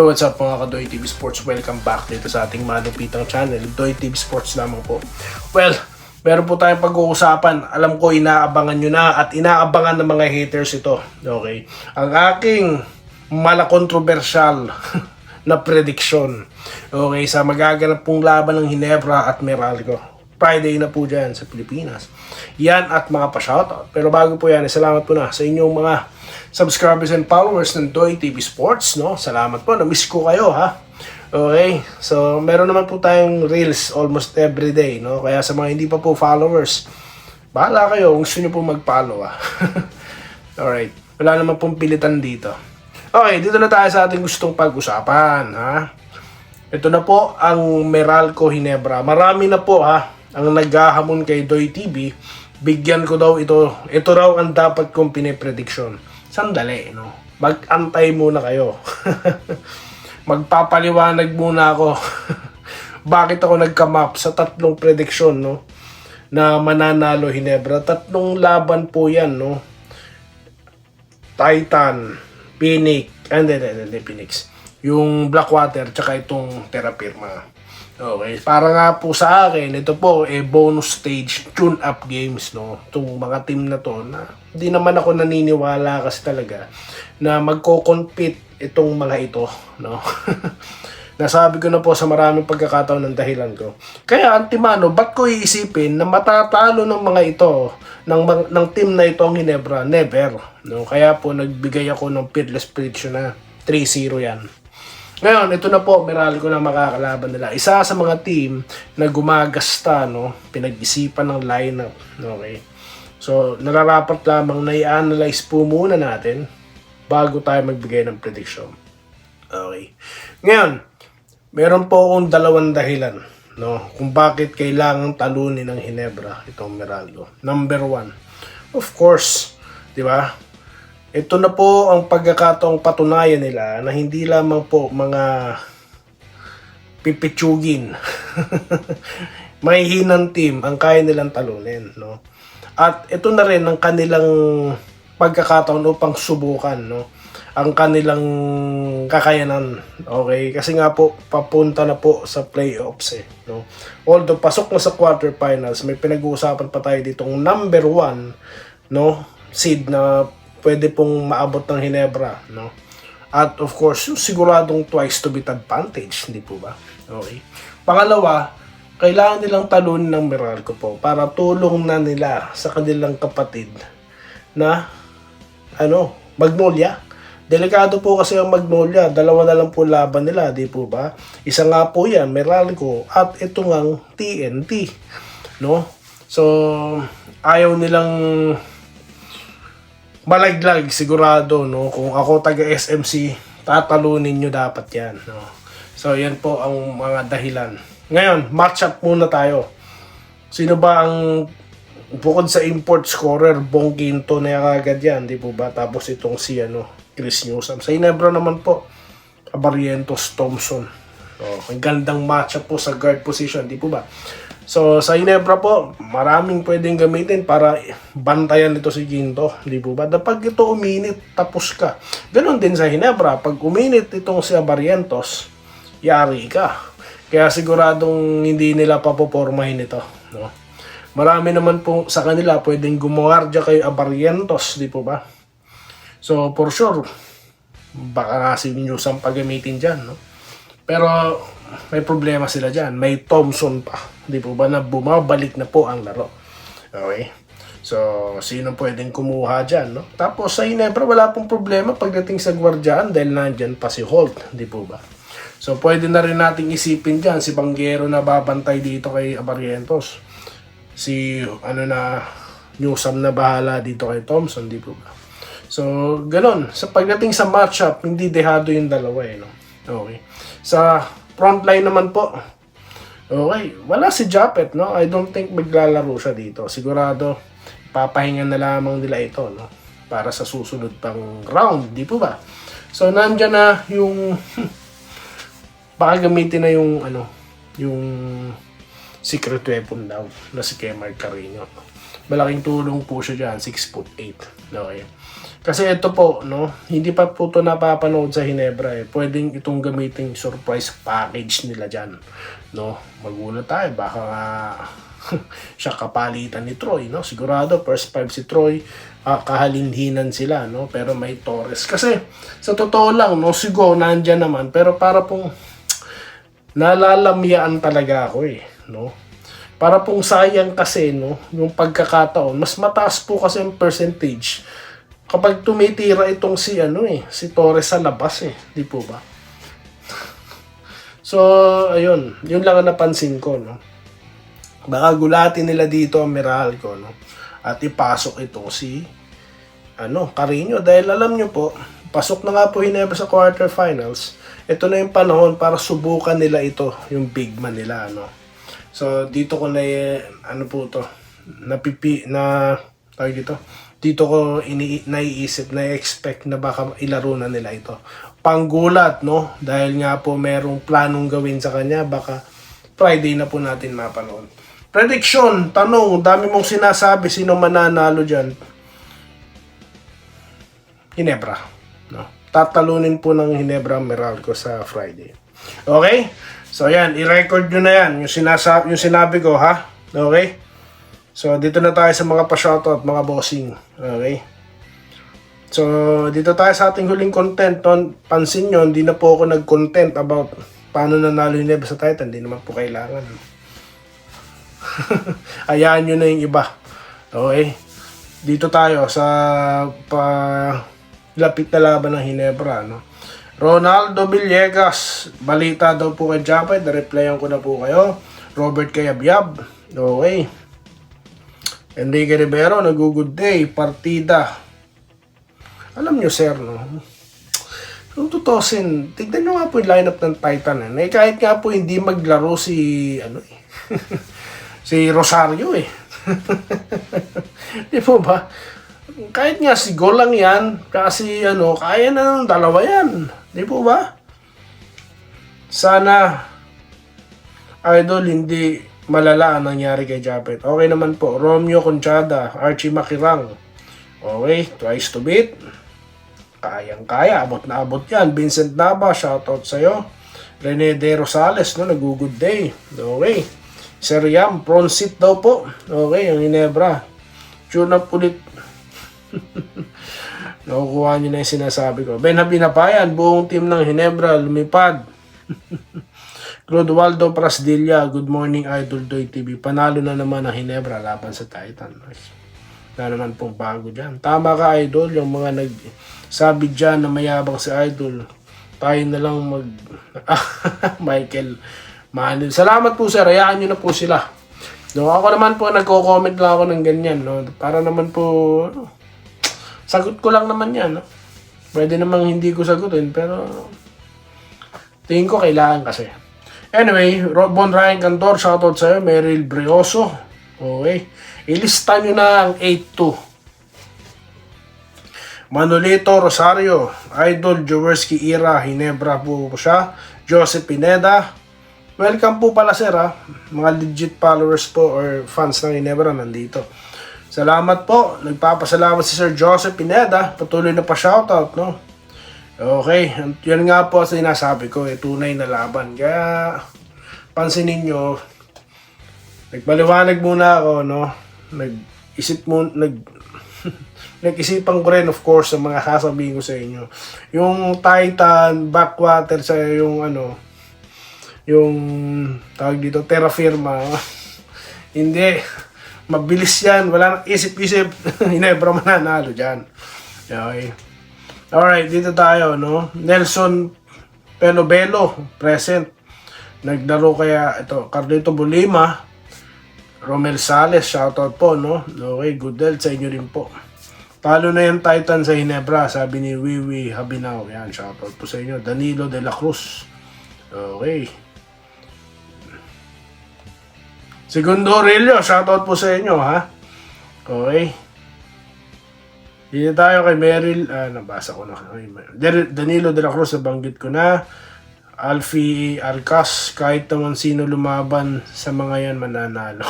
What's up mga ka-Doy TV Sports? Welcome back dito sa ating malupitang channel, Doy TV Sports lamang po. Well, meron po tayong pag-uusapan. Alam ko inaabangan nyo na at inaabangan ng mga haters ito. Okay? Ang aking malakontrobersyal na prediction. Okay, sa magaganap pong laban ng Ginebra at Meralco. Friday na po dyan sa Pilipinas. Yan at mga pa-shoutout. Pero bago po yan, salamat po na sa inyong mga subscribers and followers ng Doy TV Sports, no? Salamat po, na-miss ko kayo, ha? Okay, so meron naman po tayong reels almost every day, no? Kaya sa mga hindi pa po followers, bahala kayo kung gusto nyo po mag-follow, ha? Alright, wala naman pong pilitan dito. Okay, dito na tayo sa ating gustong pag-usapan, ha? Ito na po ang Meralco Ginebra. Marami na po, ha, ang naghahamon kay Doy TV. Bigyan ko daw ito. Ito raw ang dapat kong piniprediction. Sandali, no? Mag-antay muna kayo. Magpapaliwanag muna ako. Bakit ako nagka-map sa tatlong prediction, no? Na mananalo Ginebra. Tatlong laban po yan, no? Titan, Phoenix, hindi Phoenix. Yung Blackwater, tsaka itong Terra Firma. Okay, para nga po sa akin, ito po bonus stage tune-up games, no? Itong mga team na to, na hindi naman ako naniniwala kasi talaga na magko-compete itong mga ito, no? Nasabi ko na po sa maraming pagkakataon ng dahilan ko. Kaya antimano, ba't ko iisipin na matatalo ng mga ito, ng team na ito ang Ginebra? Never, no? Kaya po nagbigay ako ng fearless prediction na 3-0 yan. Ngayon, ito na po, Meralco na makakalaban nila. Isa sa mga team na gumagasta, no, pinag-isipan ng lineup. Okay. So, nararapat lamang na i-analyze po muna natin bago tayo magbigay ng prediction. Okay. Ngayon, meron po akong dalawang dahilan, no, kung bakit kailangan talunin ng Ginebra itong Meralco. Number one, of course, di ba? Ito na po ang pagkakataong patunayan nila na hindi lamang po mga pipitsugin, may hinang team ang kaya nilang talunin, no? At ito na rin ang kanilang pagkakataon upang subukan, no, ang kanilang kakayanan. Okay, kasi nga po papunta na po sa playoffs, no? Although pasok na sa quarterfinals, may pinag-uusapan pa tayo ditong number 1, no, seed na pwede pong maabot ng Ginebra, no? At of course, siguradong twice to beat advantage, hindi po ba? Okay. Pangalawa, kailangan nilang talunin ng Meralco po para tulong na nila sa kanilang kapatid na Magnolia. Delikado po kasi ang Magnolia, dalawa na lang po laban nila, di po ba? Isa nga po yan, Meralco, at ito ngang TNT, no? So, ayaw nilang malaglag, sigurado, no? Kung ako taga SMC, tatalunin nyo dapat yan, no? So, yan po ang mga dahilan. Ngayon, match-up muna tayo. Sino ba ang bukod sa import scorer, Bong Quinto na agad yan, di po ba? Tapos itong si Chris Newsom. Sa Ginebra naman po, Barrientos, Thompson. So, ang gandang match-up po sa guard position, di po ba? So, sa Ginebra po, maraming pwedeng gamitin para bantayan ito si Quinto. Di po ba? Pag ito uminit, tapos ka. Ganon din sa Ginebra. Pag uminit itong si Barrientos, yari ka. Kaya siguradong hindi nila papopormahin ito, no? Marami naman po sa kanila pwedeng gumawardya kay Barrientos, di po ba? So, for sure, baka nga si Newsom pagamitin dyan, no? Pero may problema sila dyan. May Thompson pa. Di po ba na bumabalik na po ang laro. Okay? So, sino pwedeng kumuha dyan, no? Tapos sa Ginebra, wala pong problema pagdating sa gwardyaan dahil nandyan pa si Holt. Di po ba? So, pwede na rin nating isipin dyan si Banguero na babantay dito kay Barrientos. Si, Newsom na bahala dito kay Thompson. Di po ba? So, ganon. Sa pagdating sa matchup, hindi dehado yung dalawa, no? Okay. Sa frontline naman po, okay, wala si Japet, no? I don't think maglalaro siya dito. Sigurado, papahinga na lamang nila ito, no? Para sa susunod pang round, di po ba? So, nandyan na yung baka gamitin na yung secret weapon daw na si Kemar Carino. malaking tulong po siya dyan, 6'8". Okay. Kasi ito po, no, hindi pa po ito napapanood sa Hinebra eh. Pwedeng itong gamitin surprise package nila dyan. No, magulat tayo, baka nga siya kapalitan ni Troy, no? Sigurado first 5 si Troy, kahalinhinan sila, no? Pero may Torres. Kasi sa totoo lang, no, si Go nandyan naman, pero para pong nalalamyaan talaga ako eh, no? Para pong sayang kasi, no, yung pagkakataon, mas mataas po kasi ang percentage kapag tumitira itong si si Torres sa labas eh, di po ba? So, ayun, yun lang ang napansin ko, no. Baka gulatin nila dito ang Meralco, no. At ipasok ito si Carino, dahil alam nyo po, pasok na nga po Hinebra sa quarterfinals. Ito na yung panahon para subukan nila ito, yung big man nila, no. So, dito ko na dito ko naiisip, na-expect na baka ilaro na nila ito. Panggulat, no? Dahil nga po merong planong gawin sa kanya, baka Friday na po natin mapanood. Prediction, tanong, dami mong sinasabi, sino mananalo dyan? Hinebra, no? Tatalunin po ng Hinebra Meralco sa Friday. Okay? So, yan, i-record nyo na yan, yung sinabi ko, ha? Okay? So, dito na tayo sa mga pa-shoutout, mga bossing. Okay? So, dito tayo sa ating huling content. Pansin nyo, hindi na po ako nag-content about paano nanalo yung Hinebra sa Titan. Hindi naman po kailangan. Hayaan nyo na yung iba. Okay? Dito tayo sa lapit na laban ng Hinebra. No? Ronaldo Villegas. Balita daw po kay Japay. Na-replyan ko na po kayo. Robert Kayabyab. Okay. Enrique Rivero, nag-good day, partida. Alam nyo, sir, no? Kung tutusin, tignan nyo nga po yung lineup ng Titan. Kahit nga po hindi maglaro si, si Rosario, eh. Di po ba? Kahit nga si Go lang yan, kasi, kaya na ng dalawa yan. Di po ba? Sana, idol, hindi malala ang nangyari kay Japet. Okay naman po. Romeo Conchada, Archie Makirang. Okay, twice to beat. Kayang-kaya. Abot na abot yan. Vincent Nava, shoutout sa'yo. Rene De Rosales, no, nag-good day. Okay. Sir Yam, Pronsit daw po. Okay, ang Hinebra. Tune up ulit. Nakukuha nyo na yung sinasabi ko. Ben Habinapayan, buong team ng Hinebra, lumipad. Clodoaldo Prasdilla, good morning Idol Doy TV. Panalo na naman ang Hinebra laban sa Titan. Na naman pong bago dyan. Tama ka Idol, yung mga nagsabi dyan na mayabang si Idol. Tayo na lang Michael Manil. Salamat po sir, hayaan nyo na po sila. No, ako naman po, nagko-comment lang ako ng ganyan. No? Para naman po, sagot ko lang naman yan. No? Pwede namang hindi ko sagutin, pero tingin ko kailangan kasi. Anyway, Bon Ryan Cantor, shoutout sa'yo. Meryl Brioso. Okay. Ilista nyo na ang 8-2. Manolito Rosario. Idol Jaworski Ira. Hinebra po siya. Joseph Pineda. Welcome po pala sir ha. Mga legit followers po or fans ng Hinebra nandito. Salamat po. Nagpapasalamat si Sir Joseph Pineda. Patuloy na pa shoutout, no? Okay, yan nga po sinasabi ko, tunay na laban. Kaya, pansinin nyo, nagpaliwanag muna ako, no? Nag-isipan ko rin, of course, sa mga sasabihin ko sa inyo. Yung Titan, backwater sa yung yung, tawag dito, terra firma. Hindi, mabilis yan, wala nang isip-isip, Hinebra mananalo dyan. Okay. Alright, dito tayo, no? Nelson Pelobelo, present. Naglaro kaya ito, Carlito Bolima, Romel Sales, shoutout po, no? Okay, good health sa inyo rin po. Talo na yung Titan sa Hinebra, sabi ni Wiwi Habinaw. Yan, shoutout po sa inyo. Danilo de la Cruz. Okay. Segundo Aurelio, shoutout po sa inyo, ha? Okay. Dito tayo kay Meryl, nabasa ko na. Danilo de la Cruz, nabanggit ko na. Alfie Arcas, kahit naman sino lumaban sa mga yan mananalo.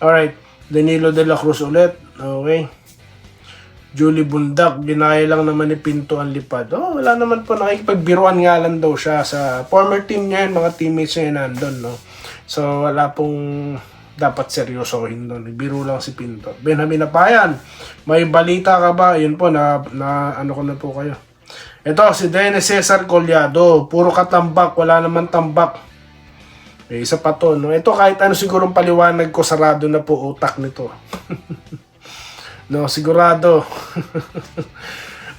Alright, Danilo de la Cruz ulit. Okay. Julie Bundak, ginaya lang naman ni Pinto ang lipad. Oh, wala naman po, nakikipagbiruan nga lang daw siya sa former team niya yun, mga teammates niya yun nandun, no? So, wala pong dapat seryosohin doon. Biro lang si Pinto. Benjamin Apayan, may balita ka ba? Yun po, na ano ko na po kayo. Ito, si Dennis Cesar Collado, puro katambak, wala naman tambak. Isa pa to, no? Ito, kahit ano sigurong paliwanag ko, sarado na po utak nito. No, sigurado.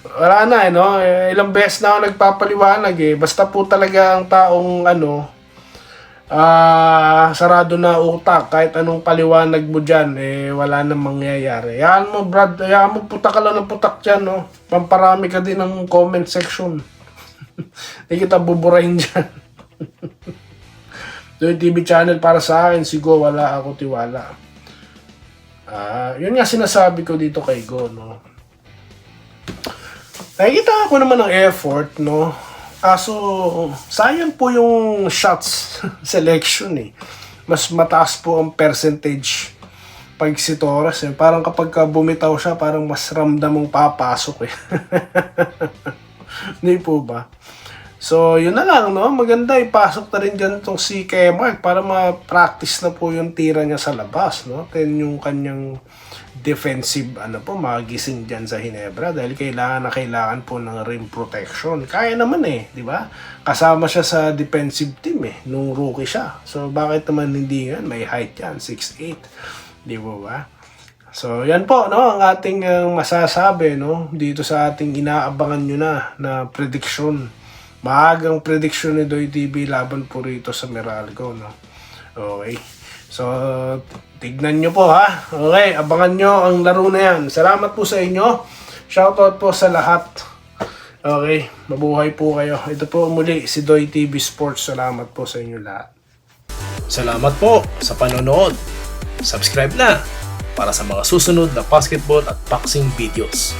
Wala na, no? Ilang beses na ako nagpapaliwanag, Basta po talaga ang taong, sarado na utak. Kahit anong paliwanag mo dyan, wala nang mangyayari. Hayaan mo, Brad. Hayaan mo, putak ka lang ng putak dyan, no? Pamparami ka din ng comment section. Hindi kita buburahin dyan. Doy TV channel para sa akin, sigo, wala ako tiwala. Yun nga sinasabi ko dito kay Go, no? Nakikita ko naman ng effort, no? Kaso, sayang po yung shots selection, Mas mataas po ang percentage pag si Torres, Parang kapag bumitaw siya, parang mas ramdam mong papasok, Hindi po ba? So, yun na lang, no? Maganda, ipasok na rin dyan itong si Kemark para ma-practice na po yung tira niya sa labas, no? Then yung kanyang defensive, magising dyan sa Hinebra dahil kailangan po ng rim protection. Kaya naman, di ba? Kasama siya sa defensive team, nung rookie siya. So, bakit naman hindi yan? May height yan, 6'8". Di ba? So, yan po, no? Ang ating masasabi, no? Dito sa ating inaabangan nyo na prediction. Maagang prediction ni Doy TV laban po rito sa Meralco, no? Okay. So, tignan nyo po, ha? Okay, abangan nyo ang laro na yan. Salamat po sa inyo. Shoutout po sa lahat. Okay, mabuhay po kayo. Ito po muli si Doy TV Sports. Salamat po sa inyo lahat. Salamat po sa panonood. Subscribe na para sa mga susunod na basketball at boxing videos.